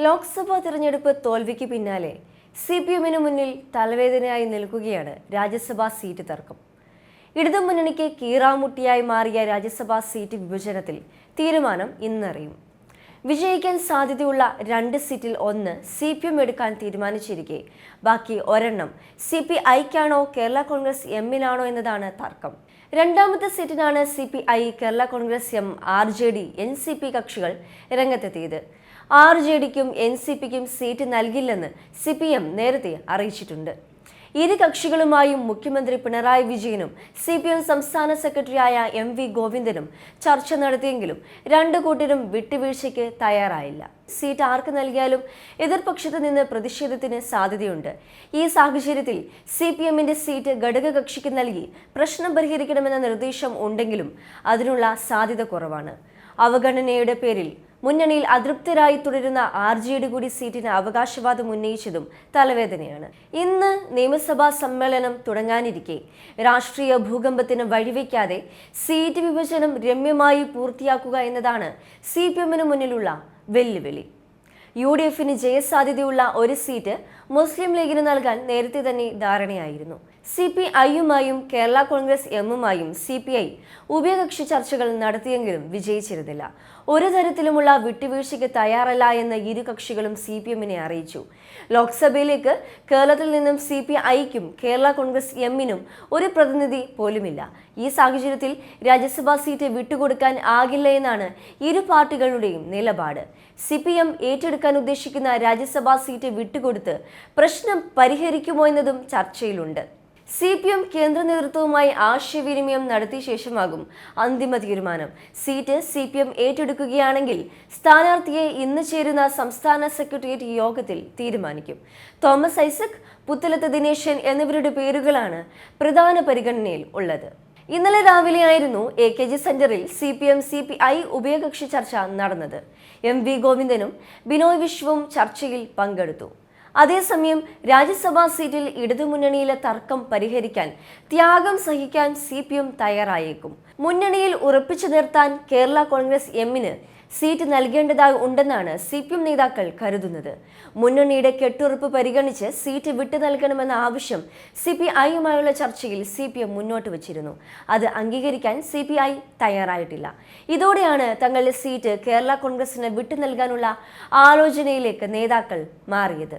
ലോക്സഭാ തിരഞ്ഞെടുപ്പ് തോൽവിക്ക് പിന്നാലെ CPMന് മുന്നിൽ തലവേദനയായി നിൽക്കുകയാണ് രാജ്യസഭാ സീറ്റ് തർക്കം. ഇടതുമുന്നണിക്ക് കീറാമുട്ടിയായി മാറിയ രാജ്യസഭാ സീറ്റ് വിഭജനത്തിൽ തീരുമാനം ഇന്നറിയും. വിജയിക്കാൻ സാധ്യതയുള്ള 2 സീറ്റിൽ 1 CPM എടുക്കാൻ തീരുമാനിച്ചിരിക്കെ ബാക്കി ഒരെണ്ണം CPIക്കാണോ കേരള കോൺഗ്രസ് എമ്മിനാണോ എന്നതാണ് തർക്കം. രണ്ടാമത്തെ സീറ്റിനാണ് CPI, Kerala Congress M, RJD, NCP കക്ഷികൾ രംഗത്തെത്തിയത്. RJDക്കും NCPക്കും സീറ്റ് നൽകില്ലെന്ന് CPM നേരത്തെ അറിയിച്ചിട്ടുണ്ട്. ഇരു കക്ഷികളുമായും മുഖ്യമന്ത്രി പിണറായി വിജയനും CPM സംസ്ഥാന സെക്രട്ടറിയായ MV ഗോവിന്ദനും ചർച്ച നടത്തിയെങ്കിലും രണ്ടു കൂട്ടരും വിട്ടുവീഴ്ചയ്ക്ക് തയ്യാറായില്ല. സീറ്റ് ആർക്ക് നൽകിയാലും എതിർപക്ഷത്ത് നിന്ന് പ്രതിഷേധത്തിന് സാധ്യതയുണ്ട്. ഈ സാഹചര്യത്തിൽ CPMന്റെ സീറ്റ് ഘടകകക്ഷിക്ക് നൽകി പ്രശ്നം പരിഹരിക്കണമെന്ന നിർദ്ദേശം ഉണ്ടെങ്കിലും അതിനുള്ള സാധ്യത കുറവാണ്. അവഗണനയുടെ പേരിൽ മുന്നണിയിൽ അതൃപ്തരായി തുടരുന്ന RJD കൂടി സീറ്റിന് അവകാശവാദം ഉന്നയിച്ചതും തലവേദനയാണ്. ഇന്ന് നിയമസഭാ സമ്മേളനം തുടങ്ങാനിരിക്കെ രാഷ്ട്രീയ ഭൂകമ്പത്തിന് വഴിവെക്കാതെ സീറ്റ് വിഭജനം രമ്യമായി പൂർത്തിയാക്കുക എന്നതാണ് CPMന് മുന്നിലുള്ള വെല്ലുവിളി. UDFന് ജയസാധ്യതയുള്ള ഒരു സീറ്റ് മുസ്ലിം ലീഗിന് നൽകാൻ നേരത്തെ തന്നെ ധാരണയായിരുന്നു. CPIയുമായും കേരള കോൺഗ്രസ് എമ്മുമായും CPI ഉഭയകക്ഷി ചർച്ചകൾ നടത്തിയെങ്കിലും വിജയിച്ചിരുന്നില്ല. ഒരു തരത്തിലുമുള്ള വിട്ടുവീഴ്ചയ്ക്ക് തയ്യാറല്ല എന്ന് ഇരു കക്ഷികളും CPMനെ അറിയിച്ചു. ലോക്സഭയിലേക്ക് കേരളത്തിൽ നിന്നും CPIക്കും കേരള കോൺഗ്രസ് എമ്മിനും ഒരു പ്രതിനിധി പോലുമില്ല. ഈ സാഹചര്യത്തിൽ രാജ്യസഭാ സീറ്റ് വിട്ടുകൊടുക്കാൻ ആകില്ല എന്നാണ് ഇരു പാർട്ടികളുടെയും നിലപാട്. CPM ഏറ്റെടുക്കാൻ ഉദ്ദേശിക്കുന്ന രാജ്യസഭാ സീറ്റ് വിട്ടുകൊടുത്ത് പ്രശ്നം പരിഹരിക്കുമോ എന്നതും ചർച്ചയിലുണ്ട്. CPM കേന്ദ്ര നേതൃത്വവുമായി ആശയവിനിമയം നടത്തിയ ശേഷമാകും അന്തിമ തീരുമാനം. സീറ്റ് CPM ഏറ്റെടുക്കുകയാണെങ്കിൽ സ്ഥാനാർത്ഥിയെ ഇന്ന് ചേരുന്ന സംസ്ഥാന സെക്രട്ടേറിയറ്റ് യോഗത്തിൽ തീരുമാനിക്കും. തോമസ് ഐസക്, പുത്തലത്ത് ദിനേശൻ എന്നിവരുടെ പേരുകളാണ് പ്രധാന പരിഗണനയിൽ ഉള്ളത്. ഇന്നലെ രാവിലെയായിരുന്നു AKG സെന്ററിൽ CPM CPI ഉഭയകക്ഷി ചർച്ച നടന്നത്. MV ഗോവിന്ദനും ബിനോയ് വിശ്വവും ചർച്ചയിൽ പങ്കെടുത്തു. അതേസമയം രാജ്യസഭാ സീറ്റിൽ ഇടതുമുന്നണിയിലെ തർക്കം പരിഹരിക്കാൻ ത്യാഗം സഹിക്കാൻ CPM തയ്യാറായേക്കും. മുന്നണിയിൽ ഉറപ്പിച്ചു നിർത്താൻ കേരള കോൺഗ്രസ് എമ്മിന് സീറ്റ് നൽകേണ്ടതായി ഉണ്ടെന്നാണ് CPM നേതാക്കൾ കരുതുന്നത്. മുന്നണിയുടെ കെട്ടുറപ്പ് പരിഗണിച്ച് സീറ്റ് വിട്ടു നൽകണമെന്ന ആവശ്യം CPIയുമായുള്ള ചർച്ചയിൽ CPM മുന്നോട്ട് വച്ചിരുന്നു. അത് അംഗീകരിക്കാൻ CPI തയ്യാറായിട്ടില്ല. ഇതോടെയാണ് തങ്ങളുടെ സീറ്റ് കേരള കോൺഗ്രസിന് വിട്ടു നൽകാനുള്ള ആലോചനയിലേക്ക് നേതാക്കൾ മാറിയത്.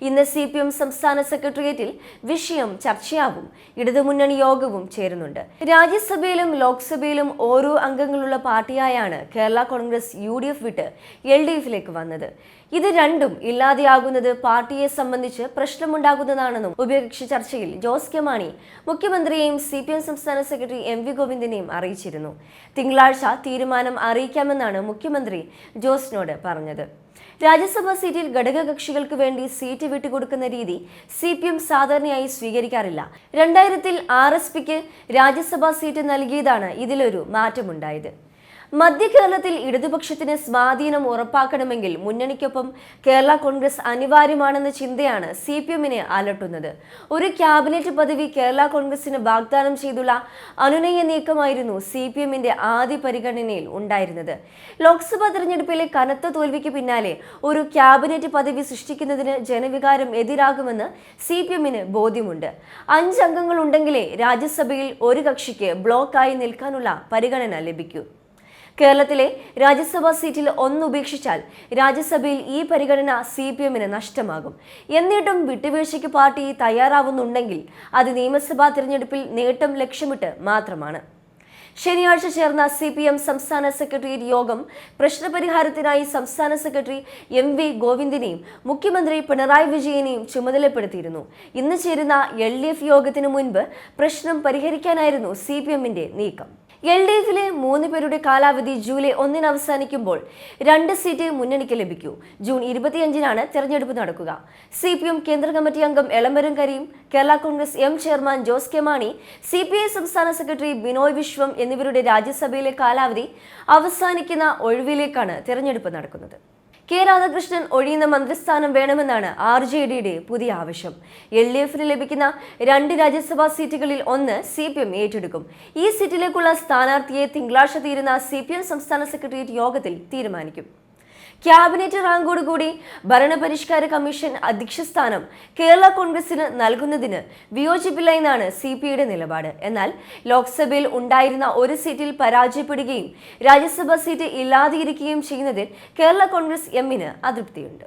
ഇന്ന് CPM സംസ്ഥാന സെക്രട്ടേറിയറ്റിൽ വിഷയം ചർച്ചയാവും. ഇടതുമുന്നണി യോഗവും ചേരുന്നുണ്ട്. രാജ്യസഭയിലും ലോക്സഭയിലും ഓരോ അംഗങ്ങളുള്ള പാർട്ടിയായാണ് കേരള കോൺഗ്രസ് UDF വിട്ട് LDFിലേക്ക് വന്നത്. ഇത് രണ്ടും ഇല്ലാതെയാകുന്നത് പാർട്ടിയെ സംബന്ധിച്ച് പ്രശ്നമുണ്ടാകുന്നതാണെന്നും ഉഭയകക്ഷി ചർച്ചയിൽ ജോസ് കെ മാണി മുഖ്യമന്ത്രിയെയും CPM സംസ്ഥാന സെക്രട്ടറി MV ഗോവിന്ദനെയും അറിയിച്ചിരുന്നു. തിങ്കളാഴ്ച തീരുമാനം അറിയിക്കാമെന്നാണ് മുഖ്യമന്ത്രി ജോസിനോട് പറഞ്ഞത്. രാജ്യസഭാ സീറ്റിൽ ഘടകകക്ഷികൾക്ക് വേണ്ടി സീറ്റ് വിട്ടുകൊടുക്കുന്ന രീതി CPM സാധാരണയായി സ്വീകരിക്കാറില്ല. 2000-ൽ RSPക്ക് രാജ്യസഭാ സീറ്റ് നൽകിയതാണ് ഇതിലൊരു മാറ്റമുണ്ടായത്. മധ്യ കേരളത്തിൽ ഇടതുപക്ഷത്തിന് സ്വാധീനം ഉറപ്പാക്കണമെങ്കിൽ മുന്നണിക്കൊപ്പം കേരള കോൺഗ്രസ് അനിവാര്യമാണെന്ന ചിന്തയാണ് CPMനെ അലട്ടുന്നത്. ഒരു ക്യാബിനറ്റ് പദവി കേരള കോൺഗ്രസിന് വാഗ്ദാനം ചെയ്തുള്ള അനുനയ നീക്കമായിരുന്നു CPMന്റെ ആദ്യ പരിഗണനയിൽ ഉണ്ടായിരുന്നത്. ലോക്സഭാ തെരഞ്ഞെടുപ്പിലെ കനത്ത തോൽവിക്ക് പിന്നാലെ ഒരു ക്യാബിനറ്റ് പദവി സൃഷ്ടിക്കുന്നതിന് ജനവികാരം എതിരാകുമെന്ന് CPMന് ബോധ്യമുണ്ട്. 5 അംഗങ്ങൾ ഉണ്ടെങ്കിലേ രാജ്യസഭയിൽ ഒരു കക്ഷിക്ക് ബ്ലോക്കായി നിൽക്കാനുള്ള പരിഗണന ലഭിക്കൂ. കേരളത്തിലെ രാജ്യസഭാ സീറ്റിൽ 1 ഉപേക്ഷിച്ചാൽ രാജ്യസഭയിൽ ഈ പരിഗണന CPMന് നഷ്ടമാകും. എന്നിട്ടും വിട്ടുവീഴ്ചയ്ക്ക് പാർട്ടി തയ്യാറാവുന്നുണ്ടെങ്കിൽ അത് നിയമസഭാ തിരഞ്ഞെടുപ്പിൽ നേട്ടം ലക്ഷ്യമിട്ട് മാത്രമാണ്. ശനിയാഴ്ച ചേർന്ന CPM സംസ്ഥാന സെക്രട്ടേറിയറ്റ് യോഗം പ്രശ്നപരിഹാരത്തിനായി സംസ്ഥാന സെക്രട്ടറി MV ഗോവിന്ദനെയും മുഖ്യമന്ത്രി പിണറായി വിജയനെയും ചുമതലപ്പെടുത്തിയിരുന്നു. ഇന്ന് ചേരുന്ന LDF യോഗത്തിനു മുൻപ് പ്രശ്നം പരിഹരിക്കാനായിരുന്നു CPMന്റെ നീക്കം. LDFിലെ 3 പേരുടെ കാലാവധി ജൂലൈ 1 അവസാനിക്കുമ്പോൾ 2 സീറ്റ് മുന്നണിക്ക് ലഭിക്കൂ. ജൂൺ 25-നാണ് തെരഞ്ഞെടുപ്പ് നടക്കുക. CPM കേന്ദ്ര കമ്മിറ്റി അംഗം Elamaram Kareem, Kerala Congress M chairman Jose K Mani, CPI സംസ്ഥാന സെക്രട്ടറി ബിനോയ് വിശ്വം എന്നിവരുടെ രാജ്യസഭയിലെ കാലാവധി അവസാനിക്കുന്ന ഒഴിവിലേക്കാണ് തെരഞ്ഞെടുപ്പ് നടക്കുന്നത്. കെ രാധാകൃഷ്ണൻ ഒഴിയുന്ന മന്ത്രിസ്ഥാനം വേണമെന്നാണ് RJDയുടെ പുതിയ ആവശ്യം. LDFന് ലഭിക്കുന്ന 2 രാജ്യസഭാ സീറ്റുകളിൽ 1 CPM ഏറ്റെടുക്കും. ഈ സീറ്റിലേക്കുള്ള സ്ഥാനാർത്ഥിയെ തിങ്കളാഴ്ച തീരുന്ന CPM സംസ്ഥാന സെക്രട്ടേറിയറ്റ് യോഗത്തിൽ തീരുമാനിക്കും. ക്യാബിനറ്റ് റാങ്കോടുകൂടി ഭരണപരിഷ്കാര കമ്മീഷൻ അധ്യക്ഷ സ്ഥാനം കേരള കോൺഗ്രസിന് നൽകുന്നതിന് വിയോജിപ്പില്ല എന്നാണ് CPIയുടെ നിലപാട്. എന്നാൽ ലോക്സഭയിൽ ഉണ്ടായിരുന്ന ഒരു സീറ്റിൽ പരാജയപ്പെടുകയും രാജ്യസഭാ സീറ്റ് ഇല്ലാതിരിക്കുകയും ചെയ്യുന്നതിൽ കേരള കോൺഗ്രസ് എമ്മിന് അതൃപ്തിയുണ്ട്.